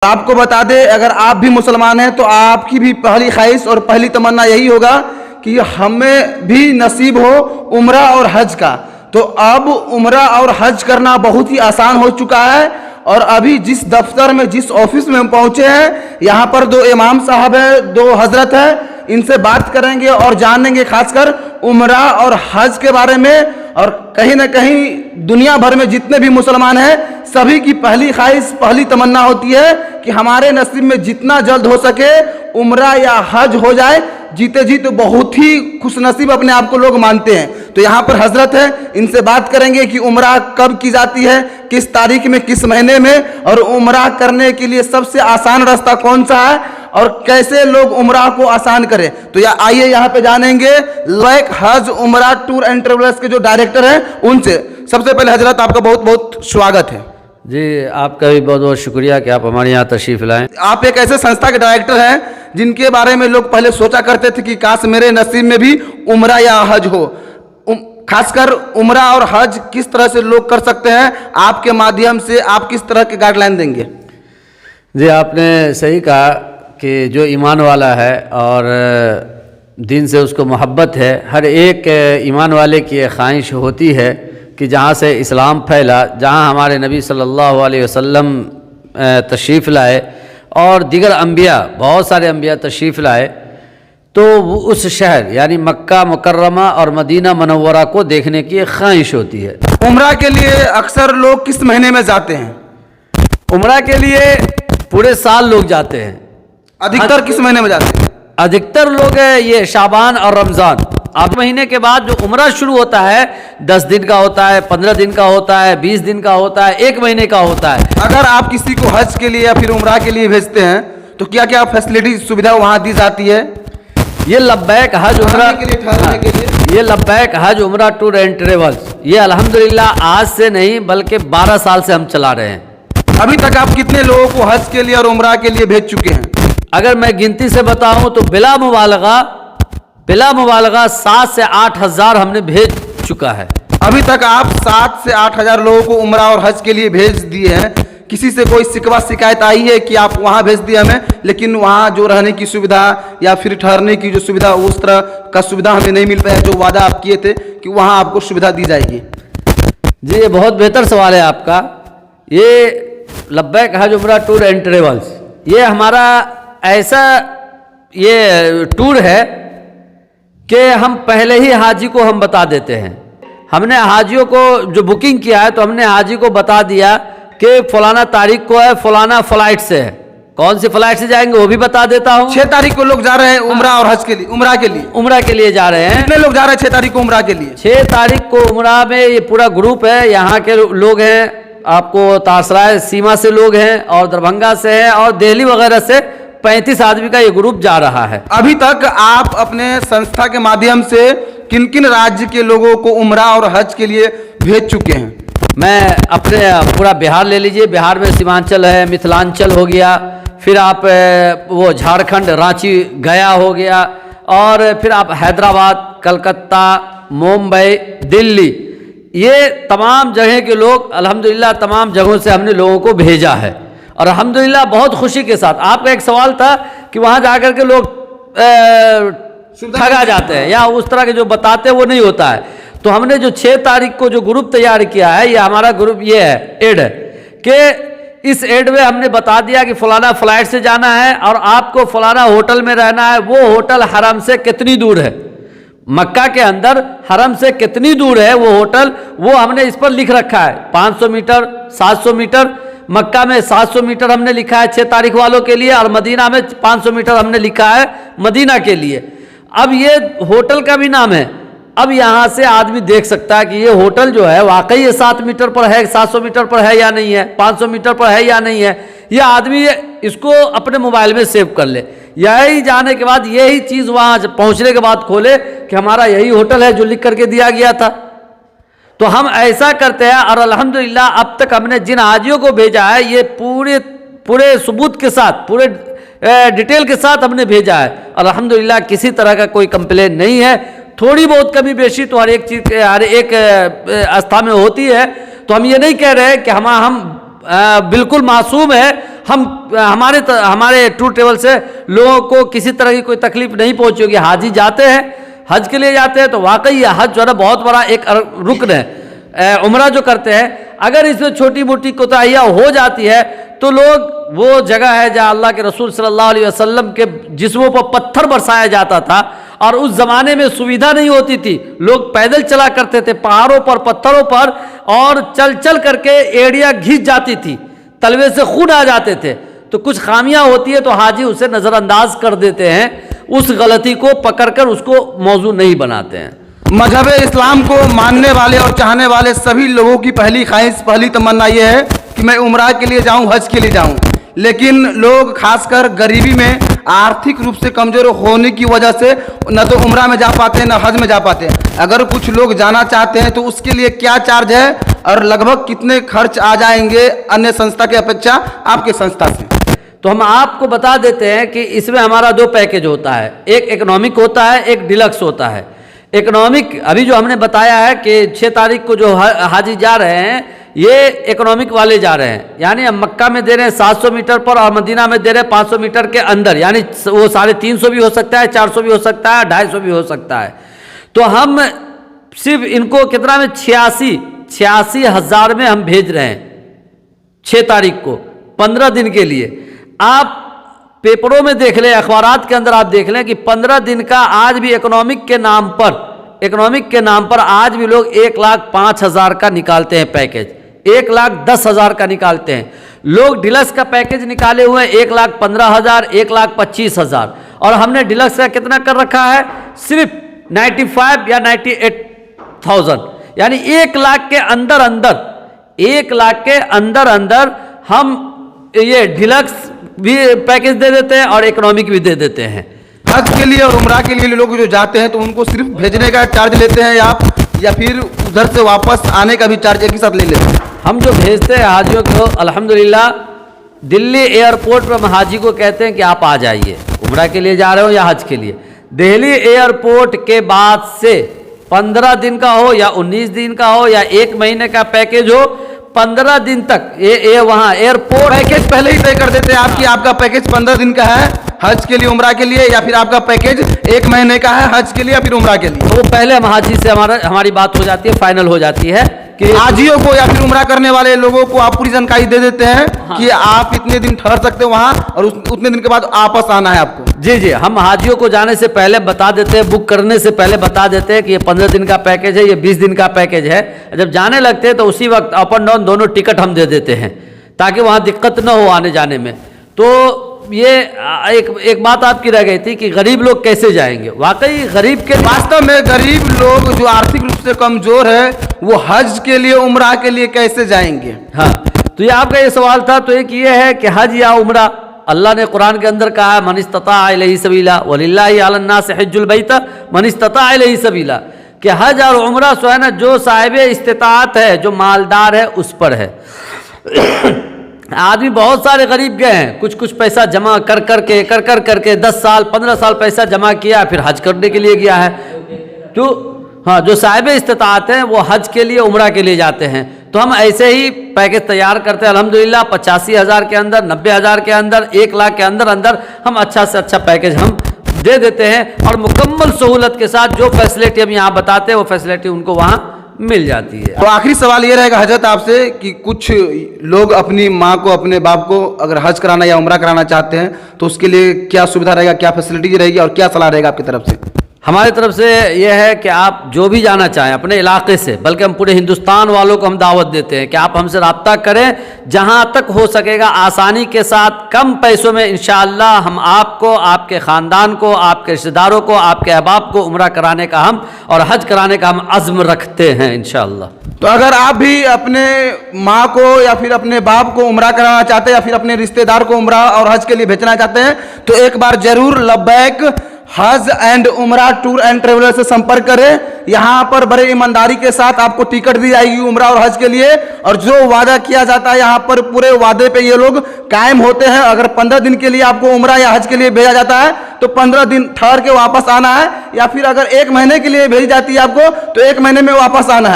आपको बता दे, अगर आप भी मुसलमान हैं तो आपकी भी पहली ख्वाहिश और पहली तमन्ना यही होगा कि हमें भी नसीब हो उम्रा और हज का। तो अब उम्रा और हज करना बहुत ही आसान हो चुका है। और अभी जिस दफ्तर में, जिस ऑफिस में हम पहुंचे हैं, यहाँ पर दो इमाम साहब हैं, दो हजरत हैं, इनसे बात करेंगे और जानेंगे खासकर उम्रा और हज के बारे में। और कहीं ना कहीं दुनिया भर में जितने भी मुसलमान हैं, सभी की पहली ख्वाहिश, पहली तमन्ना होती है कि हमारे नसीब में जितना जल्द हो सके उम्रा या हज हो जाए। जीते जी तो बहुत ही खुशनसीब अपने आप को लोग मानते हैं। तो यहाँ पर हजरत है, इनसे बात करेंगे कि उम्रा कब की जाती है, किस तारीख में, किस महीने में, और उम्रा करने के लिए सबसे आसान रास्ता कौन सा है और कैसे लोग उम्रा को आसान करें। तो आइए यहाँ पे जानेंगे लबैक हज उम्रा टूर एंड ट्रेवल्स के जो डायरेक्टर हैं उनसे। सबसे पहले हजरत आपका बहुत बहुत स्वागत है। जी, आपका भी बहुत बहुत शुक्रिया कि आप हमारे यहाँ तशरीफ़ लाएं। आप एक ऐसे संस्था के डायरेक्टर हैं जिनके बारे में लोग पहले सोचा करते थे कि काश मेरे नसीब में भी उम्रा या हज हो। खासकर उम्रा और हज किस तरह से लोग कर सकते हैं, आपके माध्यम से आप किस तरह के गाइडलाइन देंगे? जी, आपने सही कहा कि जो ईमान वाला है और दीन से उसको मोहब्बत है, हर एक ईमान वाले की एक ख्वाहिश होती है कि जहाँ से इस्लाम फैला, जहाँ हमारे नबी सल्लल्लाहु अलैहि वसल्लम तशरीफ़ लाए और दीगर अंबिया, बहुत सारे अंबिया तशरीफ़ लाए, तो उस शहर यानी मक्का मुकर्रमा और मदीना मनव्वरा को देखने की एक ख्वाहिश होती है। उम्रा के लिए अक्सर लोग किस महीने में जाते हैं? उम्रा के लिए पूरे साल लोग जाते हैं। अधिकतर किस महीने में जाते हैं? अधिकतर लोग ये शाबान और रमज़ान, अब महीने के बाद जो उम्रा शुरू होता है 10 दिन का होता है, 15 दिन का होता है, 20 दिन का होता है, 1 महीने का होता है। अगर आप किसी को हज के लिए या फिर उम्रा के लिए भेजते हैं तो क्या क्या फैसिलिटी सुविधा वहाँ दी जाती है? ये लब्बैक हज उम्रा के लिए, ठहरने के लिए, ये लब्बैक हज उम्रा टूर एंड ट्रेवल्स, ये अल्हम्दुलिल्लाह आज से नहीं बल्कि 12 साल से हम चला रहे हैं। अभी तक आप कितने लोगों को हज के लिए और उम्रा के लिए भेज चुके हैं? अगर मैं गिनती से बताऊं तो बिला मुबालगा 7 से 8 हज़ार हमने भेज चुका है। अभी तक आप 7 से 8 हजार लोगों को उम्रा और हज के लिए भेज दिए हैं। किसी से कोई शिकवा शिकायत आई है कि आप वहाँ भेज दिए हमें, लेकिन वहाँ जो रहने की सुविधा या फिर ठहरने की जो सुविधा, उस तरह का सुविधा हमें नहीं मिल पाया जो वादा आप किए थे कि वहाँ आपको सुविधा दी जाएगी? जी, ये बहुत बेहतर सवाल है आपका। ये लब्बैक हज उम्रा टूर एंड ट्रेवल्स, ये हमारा ऐसा ये टूर है कि हम पहले ही हाजी को हम बता देते हैं। हमने हाजियों को जो बुकिंग किया है तो हमने हाजी को बता दिया कि फलाना तारीख को है, फलाना फ्लाइट से है। कौन सी फ्लाइट से जाएंगे वो भी बता देता हूँ। 6 तारीख को लोग जा रहे हैं उम्रा और हज के लिए, उम्रा के लिए जा रहे हैं। कितने लोग जा रहे हैं 6 तारीख को उम्रा के लिए? 6 तारीख को उम्रा में ये पूरा ग्रुप है, यहाँ के लोग हैं, आपको तासराय सीमा से लोग हैं और दरभंगा से हैं और दिल्ली वगैरह से 35 आदमी का ये ग्रुप जा रहा है। अभी तक आप अपने संस्था के माध्यम से किन किन राज्य के लोगों को उम्रा और हज के लिए भेज चुके हैं? मैं अपने पूरा बिहार ले लीजिए, बिहार में सीमांचल है, मिथिलांचल हो गया, फिर आप वो झारखंड रांची गया हो गया, और फिर आप हैदराबाद, कलकत्ता, मुंबई, दिल्ली, ये तमाम जगह के लोग अल्हम्दुलिल्लाह तमाम जगहों से हमने लोगों को भेजा है और अल्हम्दुलिल्लाह बहुत खुशी के साथ। आपका एक सवाल था कि वहाँ जाकर के लोग ठगा जाते हैं या उस तरह के जो बताते हैं वो नहीं होता है। तो हमने जो 6 तारीख को जो ग्रुप तैयार किया है, ये हमारा ग्रुप ये है, एड है, कि इस एड में हमने बता दिया कि फलाना फ्लाइट से जाना है और आपको फलाना होटल में रहना है। वो होटल हरम से कितनी दूर है, मक्का के अंदर हरम से कितनी दूर है वो होटल, वो हमने इस पर लिख रखा है। 500 मीटर, 700 मीटर, मक्का में 700 मीटर हमने लिखा है 6 तारीख वालों के लिए, और मदीना में 500 मीटर हमने लिखा है मदीना के लिए। अब ये होटल का भी नाम है। अब यहाँ से आदमी देख सकता है कि ये होटल जो है वाकई ये 7 मीटर पर है, 700 मीटर पर है या नहीं है, 500 मीटर पर है या नहीं है। ये आदमी इसको अपने मोबाइल में सेव कर ले, यही जाने के बाद यही चीज़ वहाँ पहुँचने के बाद खोले कि हमारा यही होटल है जो लिख करके दिया गया था। तो हम ऐसा करते हैं और अल्हम्दुलिल्लाह अब तक हमने जिन हाजियों को भेजा है ये पूरे सबूत के साथ, पूरे डिटेल के साथ हमने भेजा है। अल्हम्दुलिल्लाह किसी तरह का कोई कंप्लेन नहीं है। थोड़ी बहुत कमी बेशी तो हर एक चीज़, हर एक आस्था में होती है। तो हम ये नहीं कह रहे कि हम बिल्कुल मासूम है, हमारे टूर ट्रेवल से लोगों को किसी तरह की कोई तकलीफ नहीं पहुंची होगी। हाजी जाते हैं, हज के लिए जाते हैं, तो वाकई हज जो है ना बहुत बड़ा एक रुकन है। उम्रा जो करते हैं, अगर इसमें छोटी मोटी कोताहियाँ हो जाती है तो लोग, वो जगह है जहाँ अल्लाह के रसूल सल्लल्लाहु अलैहि वसल्लम के जिस्मों पर पत्थर बरसाया जाता था, और उस जमाने में सुविधा नहीं होती थी, लोग पैदल चला करते थे पहाड़ों पर, पत्थरों पर, और चल चल करके एड़ियाँ घिस जाती थी, तलवे से खून आ जाते थे। तो कुछ खामियां होती है तो हाजी उसे नज़रअंदाज कर देते हैं, उस गलती को पकड़कर उसको मौजू नहीं बनाते हैं। मजहब इस्लाम को मानने वाले और चाहने वाले सभी लोगों की पहली ख्वाहिश, पहली तमन्ना ये है कि मैं उम्रा के लिए जाऊं, हज के लिए जाऊं। लेकिन लोग खासकर गरीबी में, आर्थिक रूप से कमज़ोर होने की वजह से न तो उम्रा में जा पाते हैं न हज में जा पाते हैं। अगर कुछ लोग जाना चाहते हैं तो उसके लिए क्या चार्ज है और लगभग कितने खर्च आ जाएंगे अन्य संस्था की अपेक्षा आपके संस्था से? तो हम आपको बता देते हैं कि इसमें हमारा 2 पैकेज होता है, एक इकोनॉमिक होता है, एक डिलक्स होता है। इकोनॉमिक अभी जो हमने बताया है कि 6 तारीख को जो हाजी जा रहे हैं, ये इकोनॉमिक वाले जा रहे हैं, यानी हम मक्का में दे रहे हैं 700 मीटर पर और मदीना में दे रहे हैं 500 मीटर के अंदर, यानी वो 350 भी हो सकता है, 400 भी हो सकता है, 250 भी हो सकता है। तो हम सिर्फ इनको कितना में 86 हज़ार में हम भेज रहे हैं 6 तारीख को, 15 दिन के लिए। आप पेपरों में देख लें, अखबारात के अंदर आप देख लें कि 15 दिन का आज भी इकोनॉमिक के नाम पर आज भी लोग 1,05,000 का निकालते हैं पैकेज, 1,10,000 का निकालते हैं। लोग डिलक्स का पैकेज निकाले हुए हैं 1,15,000, 1,25,000, और हमने डिलक्स का कितना कर रखा है, सिर्फ 95 या 98,000, यानी 1 लाख के अंदर अंदर हम ये डिलक्स भी पैकेज दे देते हैं और इकोनॉमिक भी दे देते हैं। हज के लिए और उम्रा के लिए लोग जो जाते हैं तो उनको सिर्फ भेजने का चार्ज लेते हैं आप, या फिर उधर से वापस आने का भी चार्ज एक ही साथ ले लेते हैं? हम जो भेजते हैं हाजियों को, अल्हम्दुलिल्लाह दिल्ली एयरपोर्ट पर हम हाजी को कहते हैं कि आप आ जाइए, उम्रा के लिए जा रहे हो या हज के लिए। दिल्ली एयरपोर्ट के बाद से 15 दिन का हो या 19 दिन का हो या 1 महीने का पैकेज हो, 15 दिन तक ये वहाँ एयरपोर्ट पैकेज पहले ही तय कर देते हैं आपकी, आपका पैकेज 15 दिन का है हज के लिए, उम्रा के लिए, या फिर आपका पैकेज 1 महीने का है हज के लिए या फिर उम्रा के लिए? वो पहले हम हाजी से हमारी बात हो जाती है, फाइनल हो जाती है कि हाजियों को या फिर उम्रा करने वाले लोगों को आप पूरी जानकारी दे देते हैं। हाँ। कि आप इतने दिन ठहर सकते हो वहाँ और उतने दिन के बाद वापस आना है आपको। जी, हम हाजियों को जाने से पहले बता देते हैं, बुक करने से पहले बता देते हैं कि ये 15 दिन का पैकेज है, ये 20 दिन का पैकेज है। जब जाने लगते हैं तो उसी वक्त अप एंड डाउन दोनों टिकट हम दे देते हैं ताकि वहाँ दिक्कत न हो आने जाने में। तो ये एक बात आपकी रह गई थी कि गरीब लोग कैसे जाएंगे। वाकई गरीब के, वास्तव में गरीब लोग जो आर्थिक रूप से कमजोर है वो हज के लिए, उम्रा के लिए कैसे जाएंगे? हाँ, तो ये आपका ये सवाल था। तो एक ये है कि हज या उम्रा, अल्लाह ने कुरान के अंदर कहा है मन इस्तता इलैहि सबीला वलिल्लाहि अलन नास हिज्जुल बैत मन इस्तता इलैहि सबीला, कि हज और उम्रा सो है ना, जो साहिब इस्तिताअत है, जो मालदार है उस पर है। आदमी बहुत सारे गरीब गए हैं, कुछ पैसा जमा कर करके 10 साल 15 साल पैसा जमा किया, फिर हज करने के लिए गया है। तो हाँ, जो साहिब इस्तिताअत हैं वो हज के लिए, उम्रा के लिए जाते हैं। तो हम ऐसे ही पैकेज तैयार करते हैं अल्हम्दुलिल्लाह, 85,000 के अंदर, 90,000 के अंदर, 1 लाख के अंदर हम अच्छा से अच्छा पैकेज हम दे देते हैं, और मुकम्मल सहूलत के साथ जो फैसिलिटी हम यहाँ बताते हैं वो फैसिलिटी उनको वहाँ मिल जाती है। तो आखिरी सवाल ये रहेगा हजरत आपसे कि कुछ लोग अपनी माँ को, अपने बाप को अगर हज कराना या उम्रा कराना चाहते हैं तो उसके लिए क्या सुविधा रहेगा, क्या फैसिलिटी रहेगी और क्या सलाह रहेगा आपकी तरफ से? हमारी तरफ से यह है कि आप जो भी जाना चाहें अपने इलाके से, बल्कि हम पूरे हिंदुस्तान वालों को हम दावत देते हैं कि आप हमसे रब्ता करें, जहां तक हो सकेगा आसानी के साथ, कम पैसों में इंशाअल्लाह हम आपको, आपके ख़ानदान को, आपके रिश्तेदारों को, आपके अहबाब को उम्रा कराने का हम और हज कराने का हम अज़्म रखते हैं इंशाअल्लाह। तो अगर आप भी अपने माँ को या फिर अपने बाप को उम्रा कराना चाहते हैं या फिर अपने रिश्तेदार को उम्रा और हज के लिए भेजना चाहते हैं तो एक बार जरूर लब्बैक हज एंड उम्रा टूर एंड ट्रेवलर से संपर्क करें। यहाँ पर बड़े ईमानदारी के साथ आपको टिकट दी जाएगी उम्रा और हज के लिए, और जो वादा किया जाता है यहाँ पर पूरे वादे पे ये लोग कायम होते हैं। अगर 15 दिन के लिए आपको उम्रा या हज के लिए भेजा जाता है तो 15 दिन ठहर के वापस आना है, या फिर अगर 1 महीने के लिए भेजी जाती है आपको तो 1 महीने में वापस आना है।